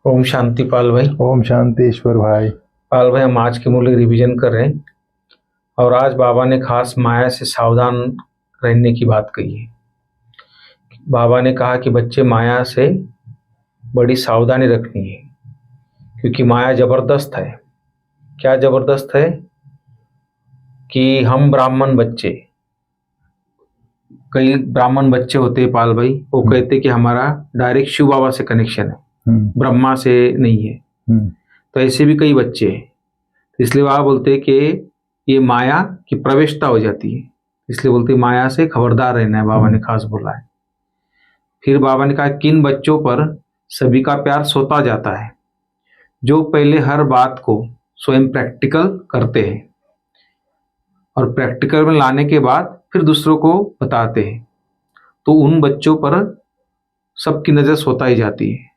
ओम शांति पाल भाई। ओम शांति ईश्वर भाई। पाल भाई, हम आज के मूल्य रिवीजन कर रहे हैं और आज बाबा ने खास माया से सावधान रहने की बात कही है। बाबा ने कहा कि बच्चे माया से बड़ी सावधानी रखनी है क्योंकि माया जबरदस्त है। क्या जबरदस्त है कि हम ब्राह्मण बच्चे, कई ब्राह्मण बच्चे होते हैं पाल भाई, वो कहते कि हमारा डायरेक्ट शिव बाबा से कनेक्शन है, ब्रह्मा से नहीं है। तो ऐसे भी कई बच्चे हैं। इसलिए बाबा बोलते हैं कि ये माया की प्रवेशता हो जाती है, इसलिए बोलते माया से खबरदार रहना है, बाबा ने खास बोला है। फिर बाबा ने कहा किन बच्चों पर सभी का प्यार सोता जाता है, जो पहले हर बात को स्वयं प्रैक्टिकल करते हैं और प्रैक्टिकल में लाने के बाद फिर दूसरों को बताते हैं, तो उन बच्चों पर सबकी नजर सोता ही जाती है।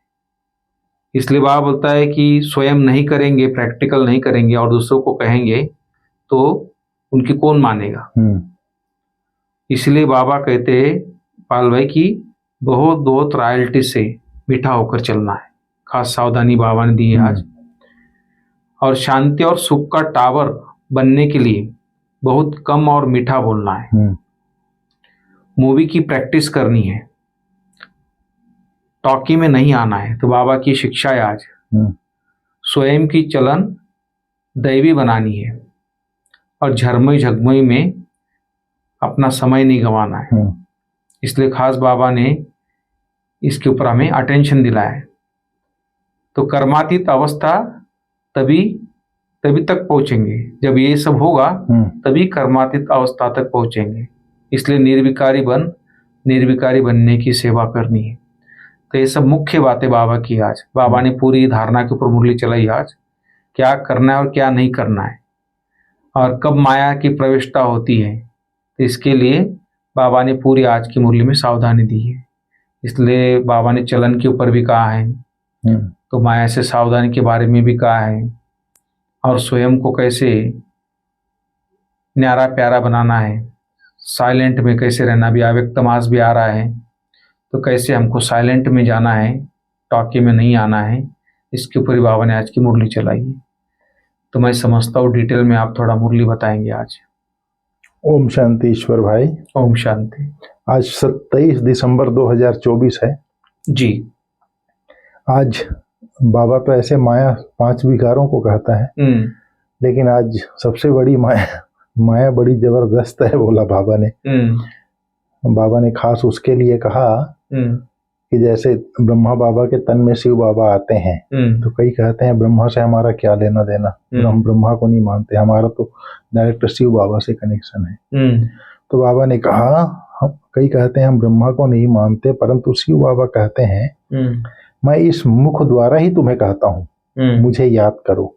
इसलिए बाबा बोलता है कि स्वयं नहीं करेंगे, प्रैक्टिकल नहीं करेंगे और दूसरों को कहेंगे तो उनकी कौन मानेगा। इसलिए बाबा कहते हैं पाल भाई कि बहुत बहुत रॉयल्टी से मीठा होकर चलना है। खास सावधानी बाबा ने दी है आज। और शांति और सुख का टावर बनने के लिए बहुत कम और मीठा बोलना है। मूवी की प्रैक्टिस करनी है, टॉकी में नहीं आना है। तो बाबा की शिक्षा है आज। स्वयं की चलन दैवी बनानी है और झरमई झगमई में अपना समय नहीं गंवाना है। इसलिए खास बाबा ने इसके ऊपर हमें अटेंशन दिलाया है। तो कर्मातीत अवस्था तभी तक पहुंचेंगे जब ये सब होगा, तभी कर्मातीत अवस्था तक पहुंचेंगे। इसलिए निर्विकारी बनने की सेवा करनी है। तो ये सब मुख्य बातें बाबा की आज। बाबा ने पूरी धारणा के ऊपर मुरली चलाई आज, क्या करना है और क्या नहीं करना है और कब माया की प्रविष्टता होती है। तो इसके लिए बाबा ने पूरी आज की मुरली में सावधानी दी है। इसलिए बाबा ने चलन के ऊपर भी कहा है, तो माया से सावधानी के बारे में भी कहा है और स्वयं को कैसे न्यारा प्यारा बनाना है, साइलेंट में कैसे रहना। भी अव्यक्त मास भी आ रहा है, तो कैसे हमको साइलेंट में जाना है, टॉकी में नहीं आना है। इसके ऊपर बाबा ने आज की मुरली चलाई है। तो मैं समझता हूँ डिटेल में आप थोड़ा मुरली बताएंगे आज। ओम शांति ईश्वर भाई। ओम शांति। आज 27 दिसंबर 2024 है जी। आज बाबा तो ऐसे माया 5 विकारों को कहता है, लेकिन आज सबसे बड़ी माया बड़ी जबरदस्त है बोला बाबा ने। बाबा ने खास उसके लिए कहा कि जैसे ब्रह्मा बाबा के तन में शिव बाबा आते हैं, तो कई कहते हैं ब्रह्मा से हमारा क्या लेना देना, हम ब्रह्मा को नहीं मानते, हमारा तो डायरेक्ट शिव बाबा से कनेक्शन है। तो बाबा ने कहा कई कहते हैं हम ब्रह्मा को नहीं मानते, परंतु शिव बाबा कहते हैं मैं इस मुख द्वारा ही तुम्हें कहता हूँ, मुझे याद करो।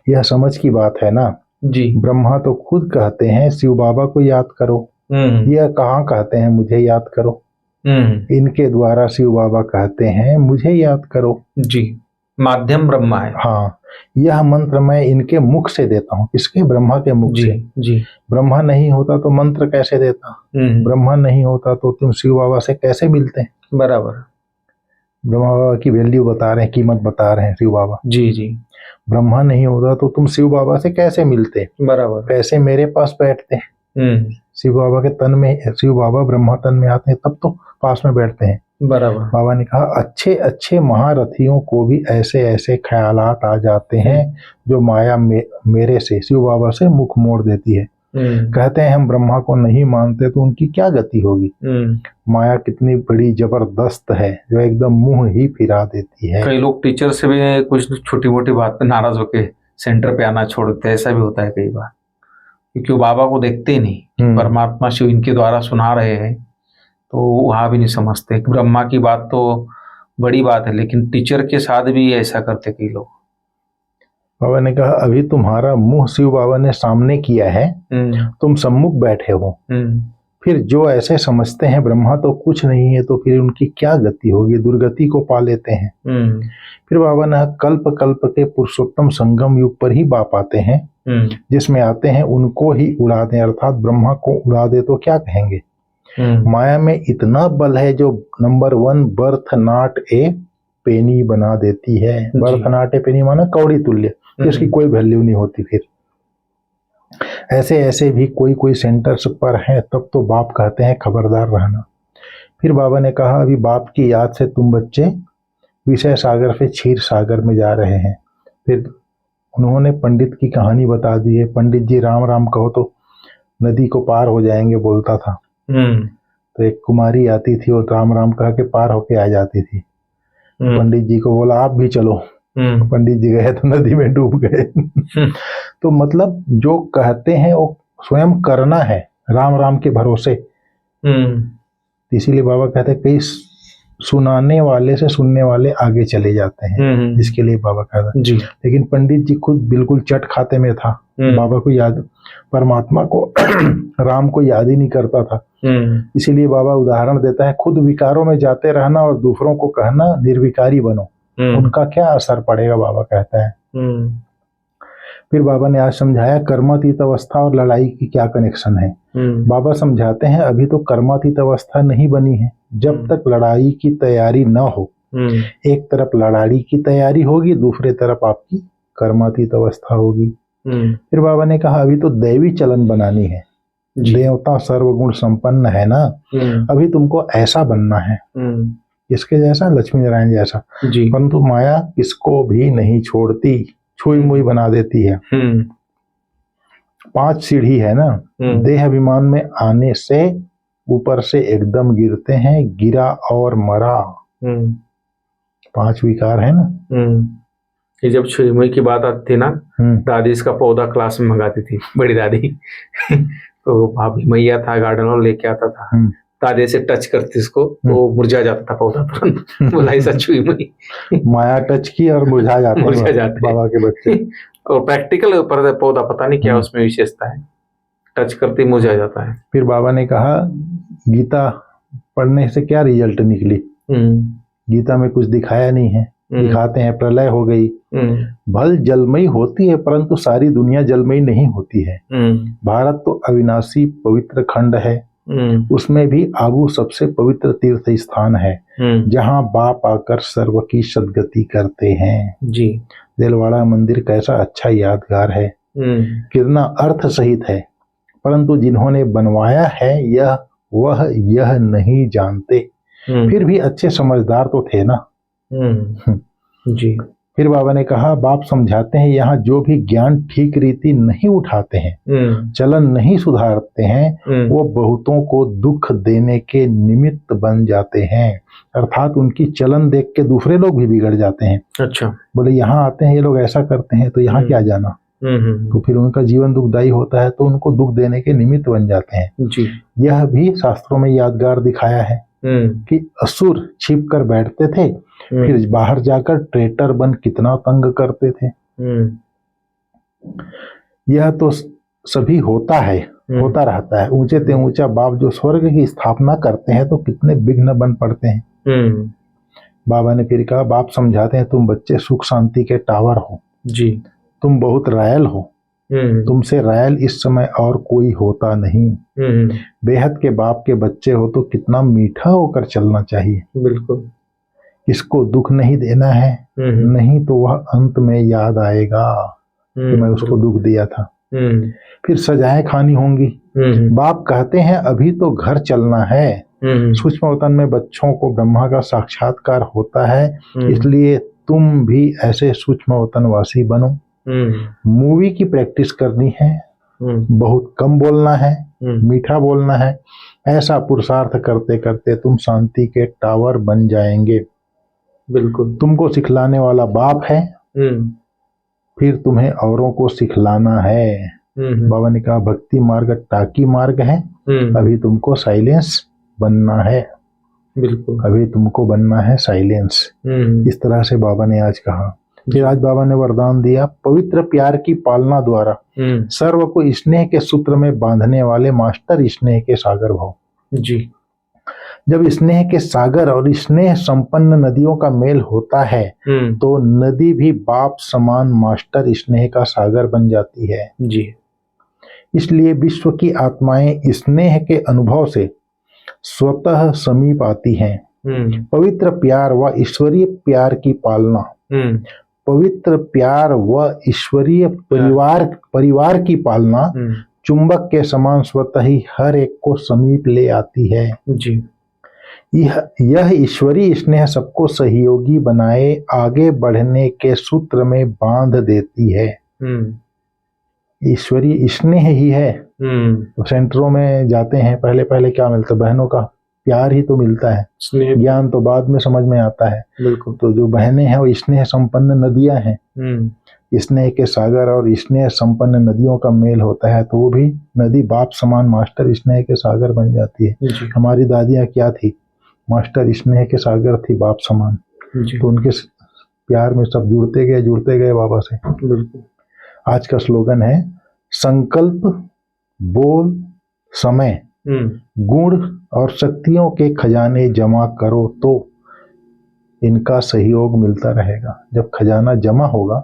यह समझ की बात है ना जी। ब्रह्मा तो खुद कहते हैं शिव बाबा को याद करो, यह कहाँ कहते हैं मुझे याद करो। इनके द्वारा शिव बाबा कहते हैं मुझे याद करो जी। माध्यम ब्रह्मा है। हाँ, यह मंत्र मैं इनके मुख से देता हूँ। किसके? ब्रह्मा के मुख से जी। ब्रह्मा नहीं होता तो मंत्र कैसे देता, ब्रह्मा नहीं होता तो तुम शिव बाबा से कैसे मिलते। बराबर। ब्रह्मा बाबा की वैल्यू बता रहे हैं, कीमत बता रहे हैं शिव बाबा। जी। ब्रह्मा नहीं होता तो तुम शिव बाबा से कैसे मिलते। बराबर। कैसे मेरे पास बैठते। शिव बाबा के तन में, शिव बाबा ब्रह्मा तन में आते हैं तब तो पास में बैठते हैं। बराबर। बाबा ने कहा अच्छे अच्छे महारथियों को भी ऐसे ऐसे ख्यालात आ जाते हैं जो माया मेरे से, शिव बाबा से मुख मोड़ देती है। कहते हैं हम ब्रह्मा को नहीं मानते तो उनकी क्या गति होगी। माया कितनी बड़ी जबरदस्त है जो एकदम मुंह ही फिरा देती है। कई लोग टीचर से भी कुछ छोटी मोटी बात पे नाराज होके सेंटर पे आना छोड़ देते हैं, ऐसा भी होता है कई बार, क्योंकि वो बाबा को देखते ही नहीं। परमात्मा शिव इनके द्वारा सुना रहे हैं तो वहां भी नहीं समझते। ब्रह्मा की बात तो बड़ी बात है, लेकिन टीचर के साथ भी ऐसा करते कई लोग। बाबा ने कहा अभी तुम्हारा मुंह शिव बाबा ने सामने किया है, तुम सम्मुख बैठे हो, फिर जो ऐसे समझते हैं ब्रह्मा तो कुछ नहीं है तो फिर उनकी क्या गति होगी, दुर्गति को पा लेते हैं। फिर बाबा ने कल्प कल्प के पुरुषोत्तम संगम युग पर ही बाप आते हैं, जिसमें आते हैं उनको ही उड़ा दें, अर्थात ब्रह्मा को उड़ा दे तो क्या कहेंगे। माया में इतना बल है जो नंबर 1 बर्थ नॉट ए पेनी बना देती है। बरतनाटे पेनी माना कौड़ी तुल्य, इसकी कोई वैल्यू नहीं होती। फिर ऐसे ऐसे भी कोई कोई सेंटर्स पर हैं। तब तो बाप कहते हैं खबरदार रहना। फिर बाबा ने कहा अभी बाप की याद से तुम बच्चे विषय सागर से क्षीर सागर में जा रहे हैं। फिर उन्होंने पंडित की कहानी बता दी है। पंडित जी राम राम कहो तो नदी को पार हो जाएंगे बोलता था। तो एक कुमारी आती थी और राम राम कह के पार होके आ जाती थी। पंडित जी को बोला आप भी चलो। पंडित जी गए तो नदी में डूब गए। तो मतलब जो कहते हैं वो स्वयं करना है राम राम के भरोसे। इसीलिए बाबा कहते हैं कई सुनाने वाले से सुनने वाले आगे चले जाते हैं, इसके लिए बाबा कहता जी। लेकिन पंडित जी खुद बिल्कुल चट खाते में था। बाबा को याद, परमात्मा को राम को याद ही नहीं करता था। इसीलिए बाबा उदाहरण देता है खुद विकारों में जाते रहना और दूसरों को कहना निर्विकारी बनो, उनका क्या असर पड़ेगा बाबा कहता है। फिर बाबा ने आज समझाया कर्मातीत अवस्था और लड़ाई की क्या कनेक्शन है। बाबा समझाते हैं अभी तो कर्मातीत अवस्था नहीं बनी है। जब तक लड़ाई की तैयारी न हो, एक तरफ लड़ाई की तैयारी होगी, दूसरे तरफ आपकी कर्मातीत अवस्था होगी। फिर बाबा ने कहा अभी तो दैवी चलन बनानी है। देवता सर्वगुण संपन्न है ना, अभी तुमको ऐसा बनना है, इसके जैसा, लक्ष्मी नारायण जैसा। परंतु माया किसको भी नहीं छोड़ती, छुई मुई बना देती है। 5 सीढ़ी है ना, देह अभिमान में आने से ऊपर से एकदम गिरते हैं, गिरा और मरा। 5 विकार है ना। ये जब छुई मुई की बात आती थी ना, दादी इसका पौधा क्लास में मंगाती थी, बड़ी दादी। तो भाभी मैया था गार्डन और लेके आता था, दादी से टच करती इसको तो मुरझा जाता था पौधा तुरंत। बोला ऐसा छुई मुई माया टच की और मुरझा जाते बाबा के बच्चे। और प्रैक्टिकल पर पौधा पता नहीं क्या उसमें विशेषता है, टच करते ही मुरझा जाता है। फिर बाबा ने कहा गीता पढ़ने से क्या रिजल्ट निकली। गीता में कुछ दिखाया नहीं है। दिखाते हैं प्रलय हो गई, भल जलमयी होती है परंतु सारी दुनिया जलमयी नहीं होती है। भारत तो अविनाशी पवित्र खंड है, उसमें भी आबू सबसे पवित्र तीर्थ स्थान है, जहाँ बाप आकर सर्व की सदगति करते हैं जी। दिलवाड़ा मंदिर कैसा अच्छा यादगार है, कितना अर्थ सहित है, परंतु जिन्होंने बनवाया है वह यह नहीं जानते। फिर भी अच्छे समझदार तो थे ना जी। फिर बाबा ने कहा बाप समझाते हैं यहाँ जो भी ज्ञान ठीक रीति नहीं उठाते हैं, चलन नहीं सुधारते हैं, वो बहुतों को दुख देने के निमित्त बन जाते हैं। अर्थात उनकी चलन देख के दूसरे लोग भी बिगड़ जाते हैं। अच्छा, बोले यहाँ आते हैं ये लोग ऐसा करते हैं तो यहाँ क्या जाना। तो फिर उनका जीवन दुखदायी होता है तो उनको दुख देने के निमित्त बन जाते हैं जी। यह भी शास्त्रों में यादगार दिखाया है कि असुर छिप कर बैठते थे, फिर बाहर जाकर ट्रेटर बन कितना तंग करते थे। यह तो सभी होता है, होता रहता है। ऊंचे ते ऊंचा बाप जो स्वर्ग की स्थापना करते हैं तो कितने विघ्न बन पड़ते हैं। बाबा ने फिर कहा बाप समझाते हैं तुम बच्चे सुख शांति के टावर हो जी, तुम बहुत रायल हो, तुमसे रायल इस समय और कोई होता नहीं। बेहद के बाप के बच्चे हो तो कितना मीठा होकर चलना चाहिए। बिल्कुल, इसको दुख नहीं देना है, नहीं तो वह अंत में याद आएगा कि मैं उसको दुख दिया था। फिर सजाएं खानी होंगी। बाप कहते हैं अभी तो घर चलना है। सूक्ष्म वतन में बच्चों को ब्रह्मा का साक्षात्कार होता है, इसलिए तुम भी ऐसे सूक्ष्म वतन वासी बनो। मूवी की प्रैक्टिस करनी है, बहुत कम बोलना है, मीठा बोलना है। ऐसा पुरुषार्थ करते करते तुम शांति के टावर बन जाएंगे। बिल्कुल, तुमको सिखलाने वाला बाप है, फिर तुम्हें औरों को सिखलाना है। बाबा ने कहा भक्ति मार्ग टाकी मार्ग है, अभी तुमको साइलेंस बनना है। बिल्कुल, अभी तुमको बनना है साइलेंस। इस तरह से बाबा ने आज कहा। फिर आज बाबा ने वरदान दिया पवित्र प्यार की पालना द्वारा सर्व को स्नेह के सूत्र में बांधने वाले मास्टर स्नेह के सागर भव जी। जब स्नेह के सागर और स्नेह संपन्न नदियों का मेल होता है तो नदी भी बाप समान मास्टर स्नेह का सागर बन जाती है जी। इसलिए विश्व की आत्माएं स्नेह के अनुभव से स्वतः समीप आती हैं। पवित्र प्यार व ईश्वरीय प्यार की पालना, पवित्र प्यार व ईश्वरीय परिवार की पालना चुंबक के समान स्वतः ही हर एक को समीप ले आती है जी। यह ईश्वरीय स्नेह सबको सहयोगी बनाए आगे बढ़ने के सूत्र में बांध देती है। ईश्वरीय स्नेह ही है। तो सेंटरों में जाते हैं, पहले पहले क्या मिलता है? बहनों का प्यार ही तो मिलता है, ज्ञान तो बाद में समझ में आता है। बिल्कुल। तो जो बहनें हैं वो स्नेह संपन्न नदियां हैं, स्नेह के सागर और स्नेह संपन्न नदियों का मेल होता है तो वो भी नदी बाप समान मास्टर स्नेह के सागर बन जाती है। हमारी दादियां क्या थी? मास्टर स्नेह के सागर थी, बाप समान। तो उनके प्यार में सब जुड़ते गए बाबा से। बिल्कुल। आज का स्लोगन है संकल्प, बोल, समय, गुण और शक्तियों के खजाने जमा करो तो इनका सहयोग मिलता रहेगा। जब खजाना जमा होगा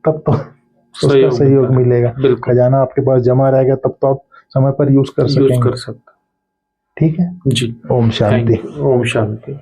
तब तो उसका सहयोग मिलेगा। खजाना आपके पास जमा रहेगा तब तो आप समय पर यूज कर सकेंगे। कर सकते। ठीक है जी। ओम शांति। ओम शांति।